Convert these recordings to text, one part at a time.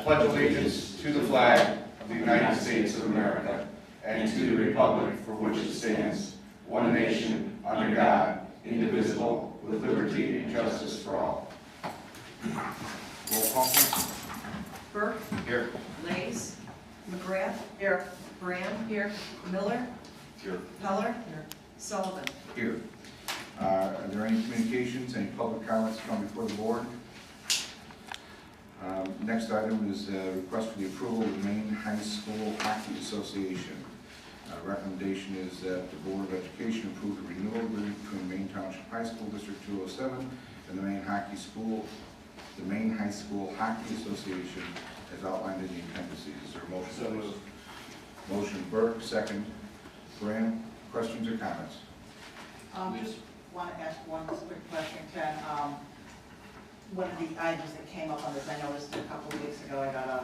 pledge allegiance to the flag of the United States of America and to the republic for which it stands, one nation, under God, indivisible, with liberty and justice for all. Roll call, please. Burke. Here. Lays. McGrath. Here. Brand. Here. Miller. Here. Heller. Here. Sullivan. Here. Are there any communications, any public comments come before the board? Next item is a request for the approval of the Maine High School Hockey Association. Recommendation is that the Board of Education approve the renewal agreement between Maine Township High School District 207 and the Maine High School Hockey Association as outlined in the appendices. Is there a motion? So moved. Motion Burke, second Graham. Questions or comments? Just want to ask one quick question, Ken. One of the items that came up on this, I noticed a couple of weeks ago, I got a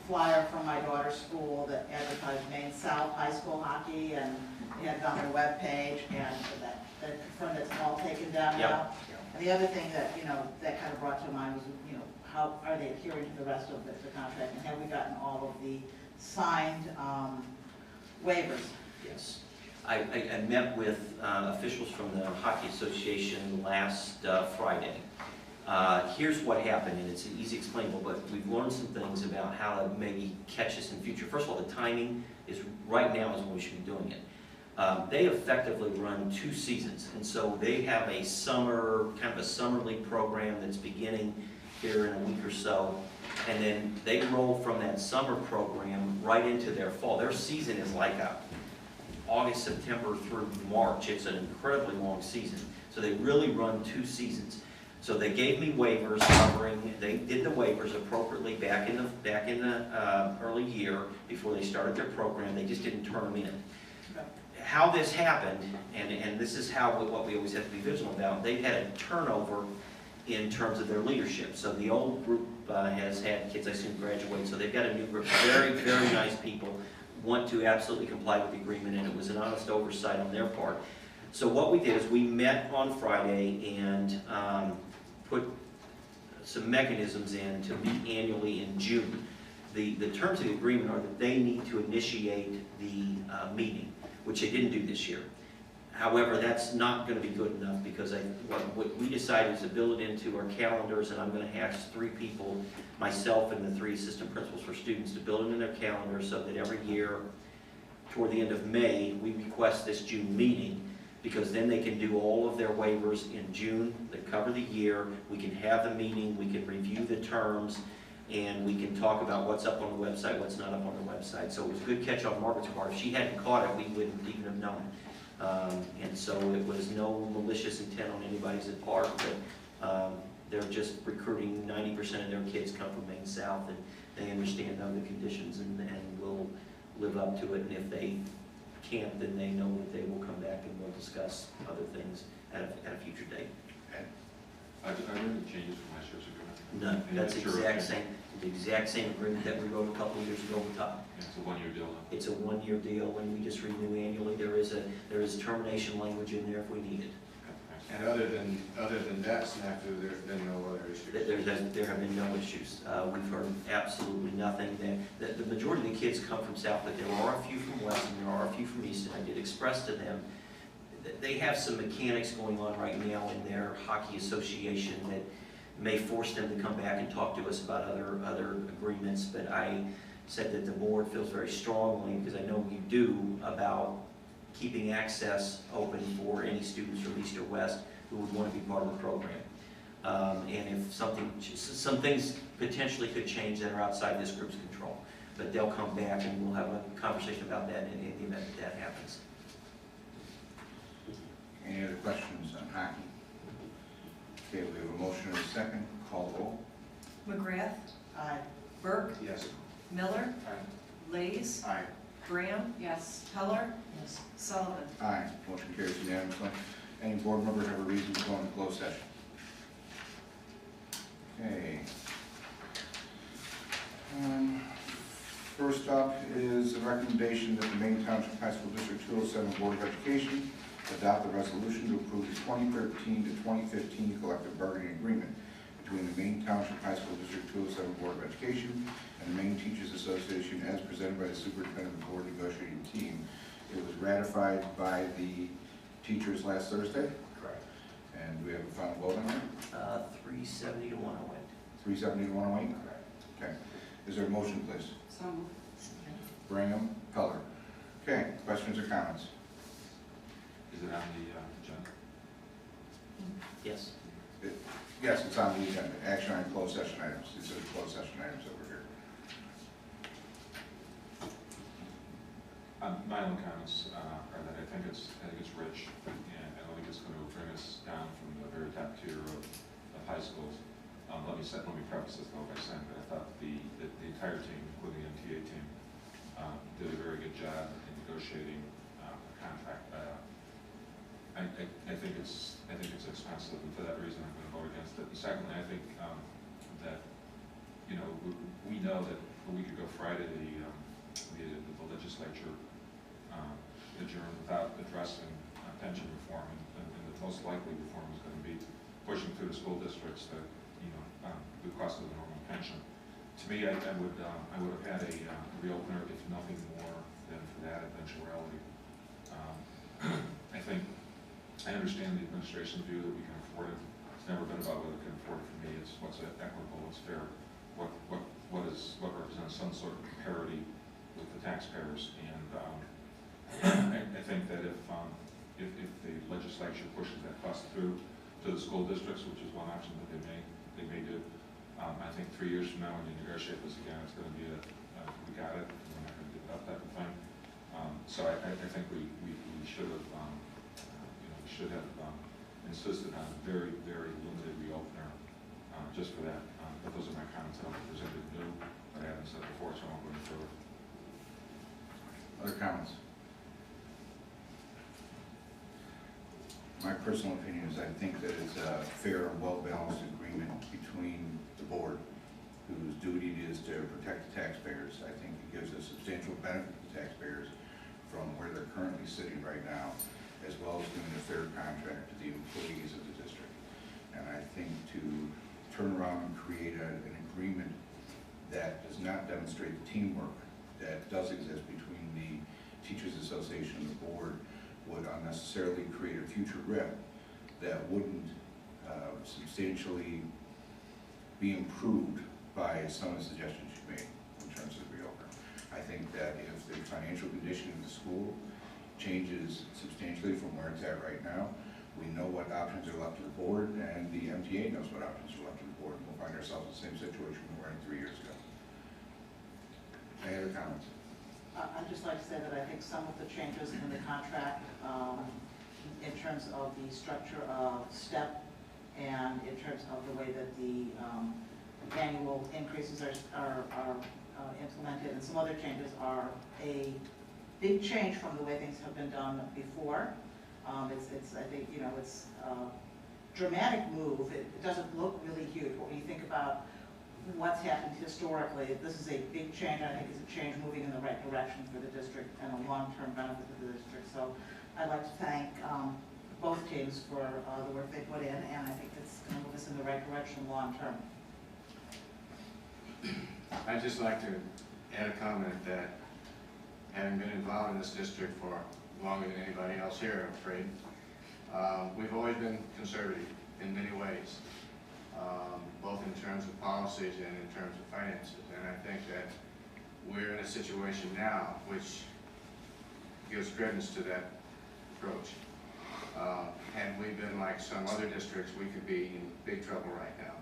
flyer from my daughter's school that advertised Maine South High School hockey, and it had it on their webpage, and that confirmed it's all taken down now. And the other thing that, that kind of brought to mind was, how are they adhering to the rest of the contract, and have we gotten all of the signed waivers? Yes. I met with officials from the Hockey Association last Friday. Here's what happened, and it's easy explainable, but we've learned some things about how to maybe catch this in the future. First of all, the timing is right now is when we should be doing it. They effectively run 2 seasons, and so they have a summer, kind of a summer league program that's beginning here in a week or so, and then they roll from that summer program right into their fall. Their season is like August, September through March. It's an incredibly long season. So they really run 2 seasons. So they gave me waivers covering, they did the waivers appropriately back in the early year before they started their program. They just didn't turn them in. How this happened, and this is what we always have to be vigilant about, they've had a turnover in terms of their leadership. So the old group has had kids, I assume, graduate, so they've got a new group, very, very nice people, want to absolutely comply with the agreement, and it was an honest oversight on their part. So what we did is we met on Friday and put some mechanisms in to meet annually in June. The terms of the agreement are that they need to initiate the meeting, which they didn't do this year. However, that's not going to be good enough because what we decided is to build it into our calendars, and I'm going to ask 3 people, myself and the 3 assistant principals for students, to build it in their calendars so that every year, toward the end of May, we request this June meeting, because then they can do all of their waivers in June that cover the year. We can have the meeting, we can review the terms, and we can talk about what's up on the website, what's not up on the website. So it was a good catch on Margaret's part. If she hadn't caught it, we wouldn't even have known. And so it was no malicious intent on anybody's part, but they're just recruiting 90% of their kids come from Maine South, and they understand the conditions and will live up to it. And if they can't, then they know that they will come back and we'll discuss other things at a future date. Are there any changes from last year's agreement? None. That's the exact same agreement that we wrote a couple of years ago with Todd. It's a 1-year deal. It's a 1-year deal, and we just renew annually. There is termination language in there if we need it. And other than that snafu, there's been no other issues? There have been no issues. We've heard absolutely nothing. The majority of the kids come from South, but there are a few from West and there are a few from East, and I did express to them that they have some mechanics going on right now in their hockey association that may force them to come back and talk to us about other agreements, but I said that the board feels very strongly, because I know you do, about keeping access open for any students from East or West who would want to be part of the program. And if some things potentially could change that are outside this group's control, but they'll come back and we'll have a conversation about that in the event that happens. Any other questions on hockey? Okay, we have a motion and a second. Call the roll. McGrath. Aye. Burke. Yes. Miller. Aye. Lays. Aye. Graham. Yes. Heller. Yes. Sullivan. Aye. Motion carries unanimously. Any board members have a reason to go into closed session? Okay. First up is the recommendation that the Maine Township High School District 207 Board of Education adopt a resolution to approve the 2013 to 2015 collective bargaining agreement between the Maine Maine Township High School District 207 Board of Education and the Maine Teachers Association as presented by the Superintendent Board Negotiating Team. It was ratified by the teachers last Thursday, Correct. and we have a final vote on that? 370 to 108. 370 to 108? Correct. Okay. Is there a motion, please? So moved. Brigham, Heller. Okay, questions or comments? Is it on the agenda? Yes. Yes, it's on the agenda. Action on closed session items. These are the closed session items over here. My own comments are that I think it's rich, and I don't think it's going to bring us down from the very top tier of high schools. Let me preface this though by saying that I thought the entire team, including the MTA team, did a very good job in negotiating a contract. I think it's expensive, and for that reason I'm going to vote against it. And secondly, I think that we know that a week ago Friday the legislature adjourned without addressing pension reform, and the most likely reform is going to be pushing through the school districts the cost of the normal pension. To me, I would have had a reopener if nothing more than for that eventuality. I understand the administration's view that we can afford it. It's never been about whether we can afford it. For me, it's what's equitable, what's fair, what represents some sort of parity with the taxpayers. And I think that if the legislature pushes that cost through to the school districts, which is one option that they may do, I think 3 years from now when you negotiate this again, it's going to be we got it, we're not going to give it up type of thing. So I think we should have insisted on a very, very limited reopener just for that. But those are my comments. I don't think there's anything new that I haven't said before, so I won't go any further. Other comments? My personal opinion is I think that it's a fair and well-balanced agreement between the board, whose duty it is to protect the taxpayers. I think it gives a substantial benefit to taxpayers from where they're currently sitting right now, as well as giving a fair contract to the employees of the district. And I think to turn around and create an agreement that does not demonstrate the teamwork that does exist between the Teachers Association and the board would unnecessarily create a future rift that wouldn't substantially be improved by some of the suggestions you made in terms of reopener. I think that if the financial condition of the school changes substantially from where it's at right now, we know what options are left to the board, and the MTA knows what options are left to the board, and we'll find ourselves in the same situation we were in 3 years ago. Any other comments? I'd just like to say that I think some of the changes in the contract, in terms of the structure of STEP and in terms of the way that the annual increases are implemented, and some other changes are a big change from the way things have been done before. It's I think, it's a dramatic move. It doesn't look really huge, but when you think about what's happened historically, this is a big change. I think it's a change moving in the right direction for the district and a long-term benefit to the district. So I'd like to thank both teams for the work they put in, and I think it's going to move us in the right direction long-term. I'd just like to add a comment that, having been involved in this district for longer than anybody else here, I'm afraid, we've always been conservative in many ways, both in terms of policies and in terms of finances. And I think that we're in a situation now which gives credence to that approach. Had we been like some other districts, we could be in big trouble right now.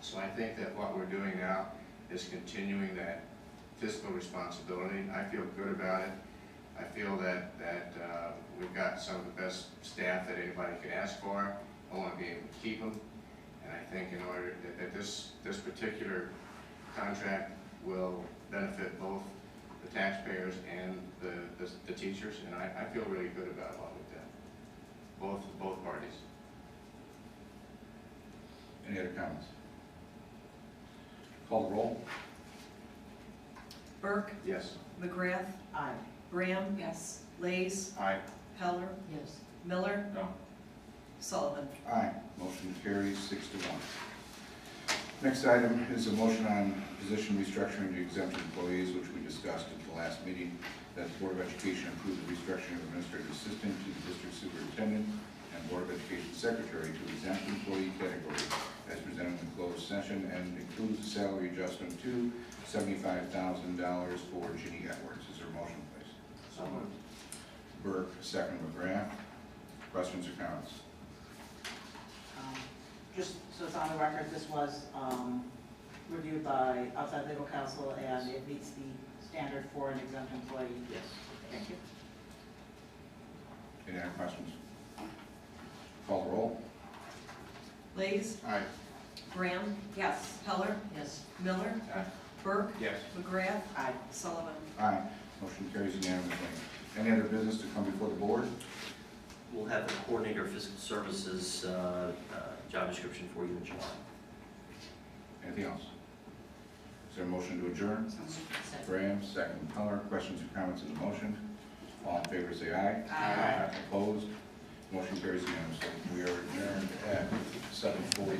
So I think that what we're doing now is continuing that fiscal responsibility. I feel good about it. I feel that we've got some of the best staff that anybody could ask for. I want to be able to keep them. And I think in order that this particular contract will benefit both the taxpayers and the teachers, and I feel really good about what we've done, both parties. Any other comments? Call the roll. Burke, Yes. McGrath, Aye. Graham, Yes. Lays, Aye. Heller, Yes. Miller, No. Sullivan. Aye. Motion carries 6-1. Next item is a motion on position restructuring to exempt employees, which we discussed at the last meeting, that the Board of Education approve the restructuring of administrative assistant to the district superintendent and Board of Education secretary to exempt employee category as presented in the closed session, and includes a salary adjustment to $75,000 for Ginny Edwards. Is there a motion, please? So moved. Burke, second McGrath. Questions or comments? Just so it's on the record, this was reviewed by outside legal counsel, and it meets the standard for an exempt employee. Yes. Thank you. Any other questions? Call the roll. Lees, Aye. Graham. Yes. Heller. Yes. Miller. Aye. Burke. Yes. McGrath. Aye. Sullivan. Aye. Motion carries unanimously. Any other business to come before the board? We'll have the coordinator of fiscal services job description for you in July. Anything else? Is there a motion to adjourn? Graham, second Heller. Questions or comments on the motion? All in favor say aye. Aye. Opposed? Motion carries unanimously. We are adjourned at 7:41.